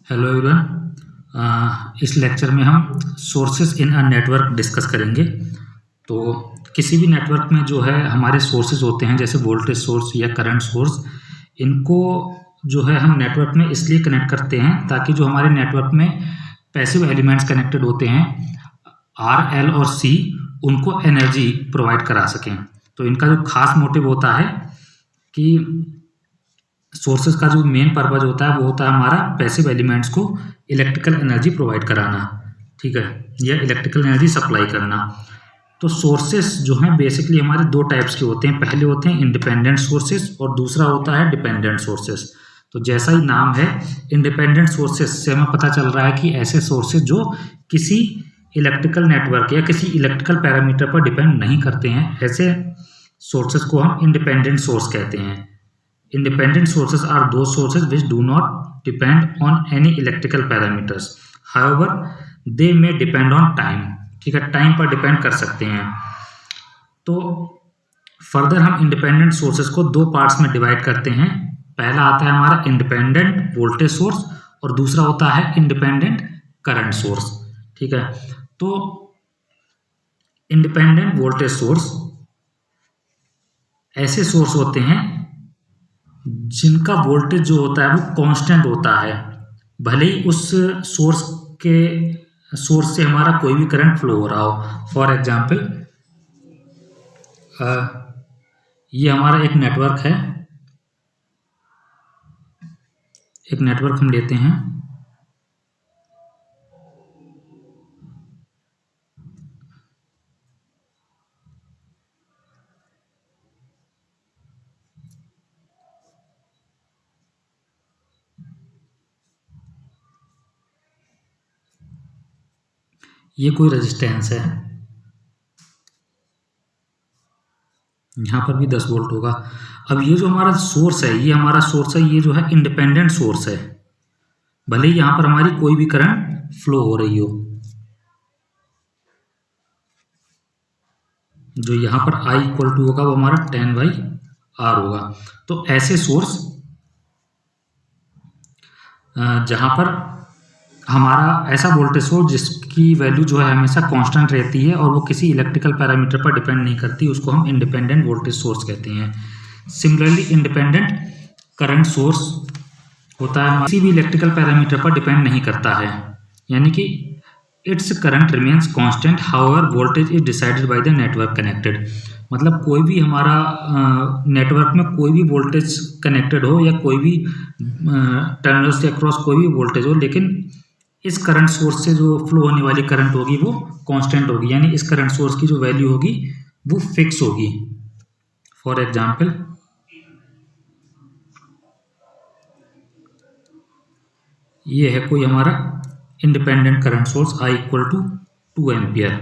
Hello everyone. इस lecture में हम sources in a network discuss करेंगे। तो किसी भी नेटवर्क में जो है हमारे सोर्सेज होते हैं, जैसे वोल्टेज सोर्स या करंट सोर्स, इनको जो है हम नेटवर्क में इसलिए कनेक्ट करते हैं ताकि जो हमारे नेटवर्क में पैसिव एलिमेंट्स कनेक्टेड होते हैं आर, एल और सी, उनको एनर्जी प्रोवाइड करा सकें। तो इनका जो खास मोटिव होता है कि सोर्सेज का जो मेन पर्पज होता है वो होता है हमारा पैसिव एलिमेंट्स को इलेक्ट्रिकल एनर्जी प्रोवाइड कराना, ठीक है, या इलेक्ट्रिकल एनर्जी सप्लाई करना। तो सोर्सेस जो हैं बेसिकली हमारे दो टाइप्स के होते हैं। पहले होते हैं इंडिपेंडेंट सोर्सेस और दूसरा होता है डिपेंडेंट सोर्सेस। तो जैसा ही नाम है, इंडिपेंडेंट सोर्सेस से हमें पता चल रहा है कि ऐसे सोर्सेज जो किसी इलेक्ट्रिकल नेटवर्क या किसी इलेक्ट्रिकल पैरामीटर पर डिपेंड नहीं करते हैं, ऐसे सोर्सेज को हम इंडिपेंडेंट सोर्स कहते हैं। Independent sources are those sources which do not depend on any electrical parameters. However, they may depend on time. ठीक है, टाइम पर डिपेंड कर सकते हैं। तो फर्दर हम इंडिपेंडेंट सोर्सेज को दो पार्ट्स में डिवाइड करते हैं। पहला आता है हमारा इंडिपेंडेंट वोल्टेज सोर्स और दूसरा होता है इंडिपेंडेंट करंट सोर्स। ठीक है, तो इंडिपेंडेंट वोल्टेज सोर्स ऐसे सोर्स होते हैं जिनका वोल्टेज जो होता है वो कांस्टेंट होता है, भले ही उस सोर्स से हमारा कोई भी करंट फ्लो हो रहा हो। फॉर एग्जांपल, ये हमारा एक नेटवर्क है, एक नेटवर्क हम लेते हैं। ये कोई रेजिस्टेंस है, यहाँ पर भी 10 वोल्ट होगा। अब ये जो हमारा सोर्स है, ये हमारा सोर्स है, ये जो है इंडिपेंडेंट सोर्स है, भले ही यहाँ पर हमारी कोई भी करंट फ्लो हो रही हो। जो यहाँ पर I इक्वल टू होगा वो हमारा 10/R होगा। तो ऐसे सोर्स जहाँ पर हमारा ऐसा वोल्टेज सोर्स जिसकी वैल्यू जो है हमेशा कांस्टेंट रहती है और वो किसी इलेक्ट्रिकल पैरामीटर पर डिपेंड नहीं करती, उसको हम इंडिपेंडेंट वोल्टेज सोर्स कहते हैं। सिमिलरली इंडिपेंडेंट करंट सोर्स होता है किसी भी इलेक्ट्रिकल पैरामीटर पर डिपेंड नहीं करता है, यानी कि its current remains constant, however voltage is decided by the network connected. मतलब कोई भी हमारा नेटवर्क में कोई भी वोल्टेज कनेक्टेड हो या कोई भी टर्मिनल्स के अक्रॉस कोई भी वोल्टेज हो, लेकिन इस करंट सोर्स से जो फ्लो होने वाली करंट होगी वो कांस्टेंट होगी, यानी इस करंट सोर्स की जो वैल्यू होगी वो फिक्स होगी। फॉर एग्जांपल, ये है कोई हमारा independent current source I equal to 2 ampere.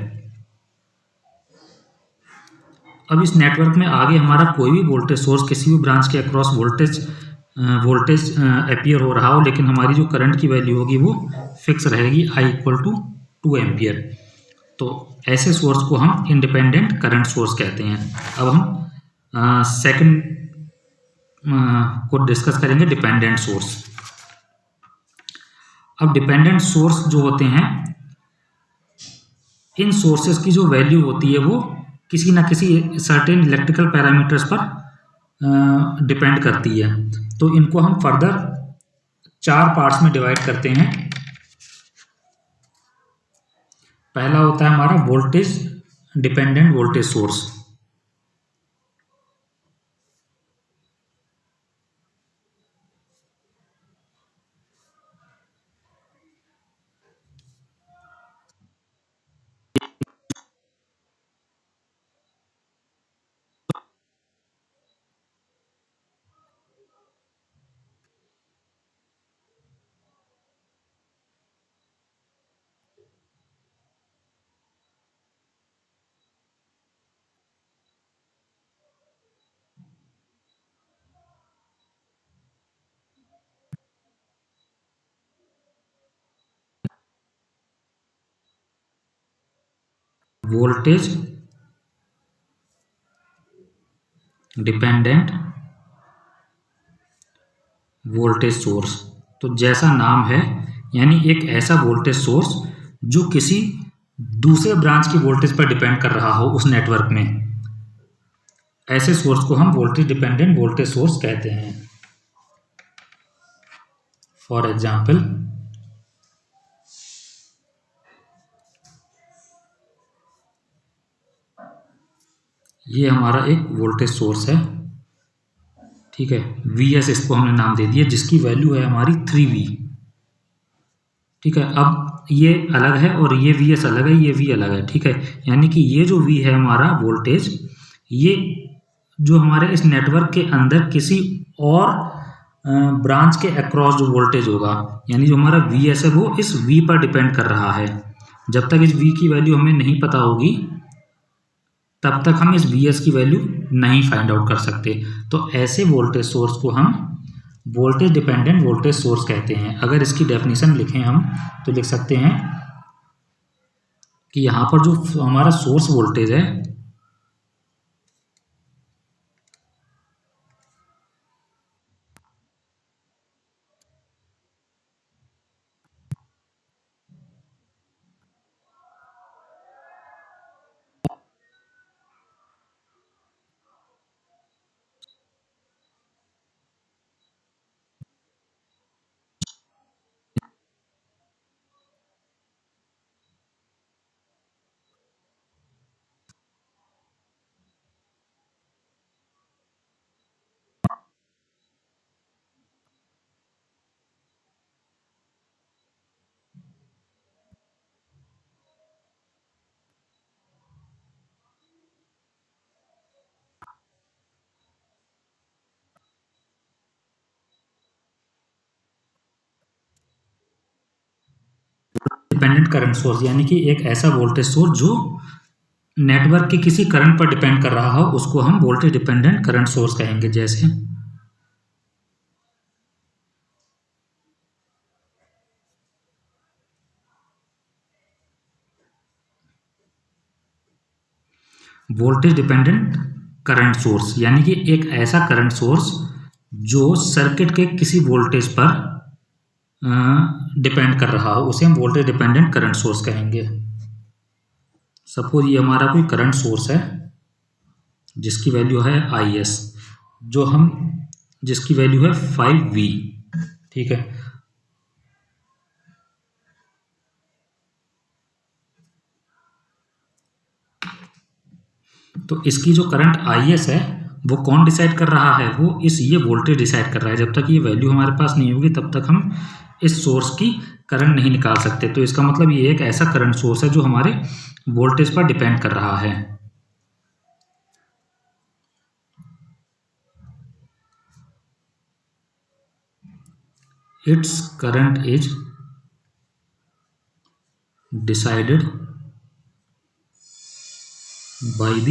अब इस नेटवर्क में आगे हमारा कोई भी वोल्टेज सोर्स किसी भी ब्रांच के अक्रॉस वोल्टेज अपीयर हो रहा हो, लेकिन हमारी जो करंट की वैल्यू होगी वो फिक्स रहेगी I इक्वल टू 2 एम्पियर। तो ऐसे सोर्स को हम इंडिपेंडेंट करंट सोर्स कहते हैं। अब हम सेकंड को डिस्कस करेंगे, डिपेंडेंट सोर्स। अब डिपेंडेंट सोर्स जो होते हैं, इन सोर्सेस की जो वैल्यू होती है वो किसी ना किसी सर्टेन इलेक्ट्रिकल पैरामीटर्स पर डिपेंड करती है। तो इनको हम फर्दर 4 पार्ट्स में डिवाइड करते हैं। पहला होता है हमारा voltage dependent voltage source. Voltage dependent voltage source. तो जैसा नाम है यानी एक ऐसा वोल्टेज सोर्स जो किसी दूसरे ब्रांच की वोल्टेज पर डिपेंड कर रहा हो उस नेटवर्क में, ऐसे सोर्स को हम वोल्टेज डिपेंडेंट वोल्टेज सोर्स कहते हैं। फॉर एग्जाम्पल, ये हमारा एक वोल्टेज सोर्स है, ठीक है, Vs इसको हमने नाम दे दिया, जिसकी वैल्यू है हमारी 3V, ठीक है। अब ये अलग है और ये Vs अलग है, ये V अलग है, ठीक है। यानी कि ये जो V है हमारा वोल्टेज, ये जो हमारे इस नेटवर्क के अंदर किसी और ब्रांच के अक्रॉस जो वोल्टेज होगा, यानी जो हमारा Vs है वो इस V पर डिपेंड कर रहा है। जब तक इस V की वैल्यू हमें नहीं पता होगी तब तक हम इस Vs की वैल्यू नहीं फाइंड आउट कर सकते। तो ऐसे वोल्टेज सोर्स को हम वोल्टेज डिपेंडेंट वोल्टेज सोर्स कहते हैं। अगर इसकी डेफिनेशन लिखें हम तो लिख सकते हैं कि यहाँ पर जो हमारा सोर्स वोल्टेज है डिपेंडेंट करंट सोर्स, यानी कि एक ऐसा वोल्टेज सोर्स जो नेटवर्क के किसी करंट पर डिपेंड कर रहा हो उसको हम वोल्टेज डिपेंडेंट करंट सोर्स कहेंगे। जैसे वोल्टेज डिपेंडेंट करंट सोर्स, यानी कि एक ऐसा करंट सोर्स जो सर्किट के किसी वोल्टेज पर डिपेंड कर रहा हो उसे हम वोल्टेज डिपेंडेंट करंट सोर्स कहेंगे। सपोज ये हमारा कोई करंट सोर्स है जिसकी वैल्यू है Is, जो हम जिसकी वैल्यू है 5V, ठीक है। तो इसकी जो करंट Is है वो कौन डिसाइड कर रहा है, वो ये वोल्टेज डिसाइड कर रहा है। जब तक ये वैल्यू हमारे पास नहीं होगी तब तक हम इस सोर्स की करंट नहीं निकाल सकते। तो इसका मतलब ये एक ऐसा करंट सोर्स है जो हमारे वोल्टेज पर डिपेंड कर रहा है। Its current is decided by the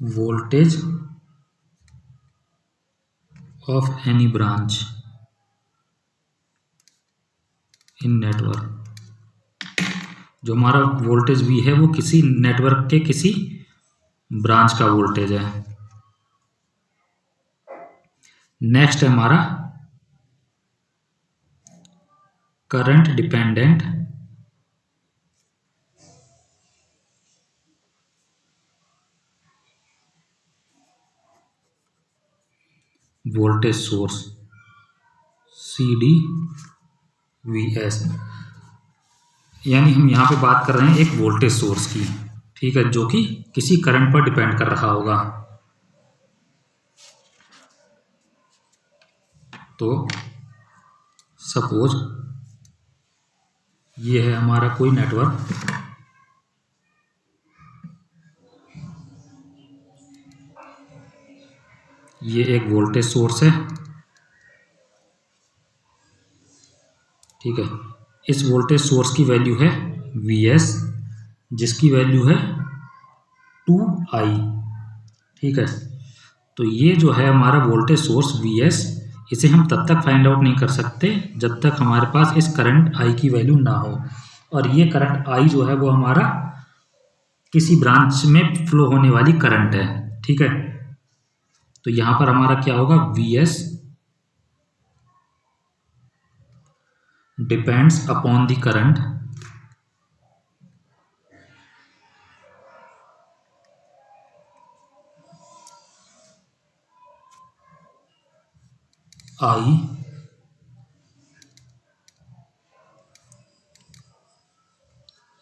voltage of any branch in network. जो हमारा वोल्टेज भी है वो किसी नेटवर्क के किसी ब्रांच का वोल्टेज है। नेक्स्ट है हमारा current dependent voltage source CDVS, यानी हम यहाँ पे बात कर रहे हैं एक वोल्टेज सोर्स की, ठीक है, जो कि किसी करंट पर डिपेंड कर रहा होगा। तो सपोज ये है हमारा कोई नेटवर्क, ये एक वोल्टेज सोर्स है, ठीक है। इस वोल्टेज सोर्स की वैल्यू है Vs, जिसकी वैल्यू है 2I, ठीक है। तो ये जो है हमारा वोल्टेज सोर्स Vs, इसे हम तब तक फाइंड आउट नहीं कर सकते जब तक हमारे पास इस करंट I की वैल्यू ना हो। और ये करंट I जो है वो हमारा किसी ब्रांच में फ्लो होने वाली करंट है, ठीक है। तो यहाँ पर हमारा क्या होगा, Vs depends upon the current I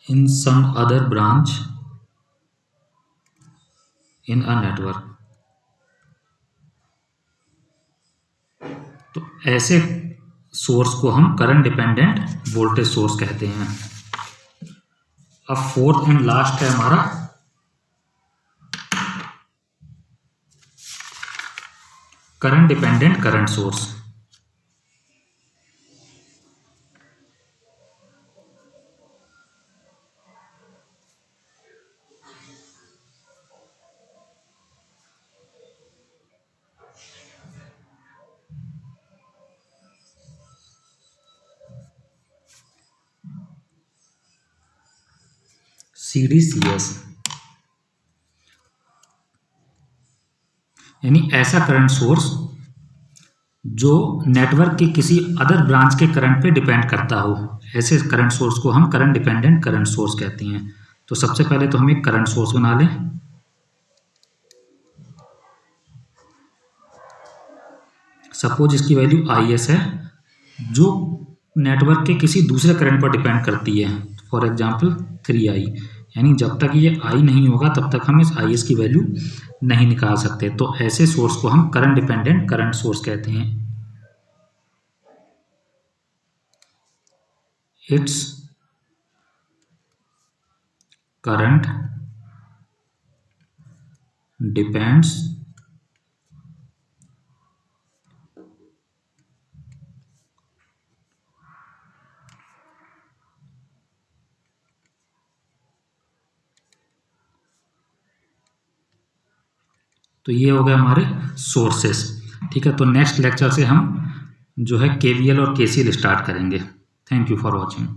in some other branch in a network। तो ऐसे सोर्स को हम करंट डिपेंडेंट वोल्टेज सोर्स कहते हैं। अब फोर्थ एंड लास्ट है हमारा current dependent current source. CDCS यानी ऐसा करंट सोर्स जो नेटवर्क के किसी अदर ब्रांच के करंट पे डिपेंड करता हो। ऐसे करंट सोर्स को हम करंट डिपेंडेंट करंट सोर्स कहते हैं। तो सबसे पहले तो हम एक करंट सोर्स बना लें। सपोज इसकी वैल्यू IS है जो नेटवर्क के किसी दूसरे करंट पर डिपेंड करती है, फॉर एग्जांपल 3I। यानी जब तक ये I नहीं होगा तब तक हम इस IS की वैल्यू नहीं निकाल सकते। तो ऐसे सोर्स को हम करंट डिपेंडेंट करंट सोर्स कहते हैं। इट्स करंट डिपेंड्स तो ये हो गए हमारे सोर्सेस। ठीक है, तो नेक्स्ट लेक्चर से हम जो है KVL और KCL स्टार्ट करेंगे। Thank you for watching.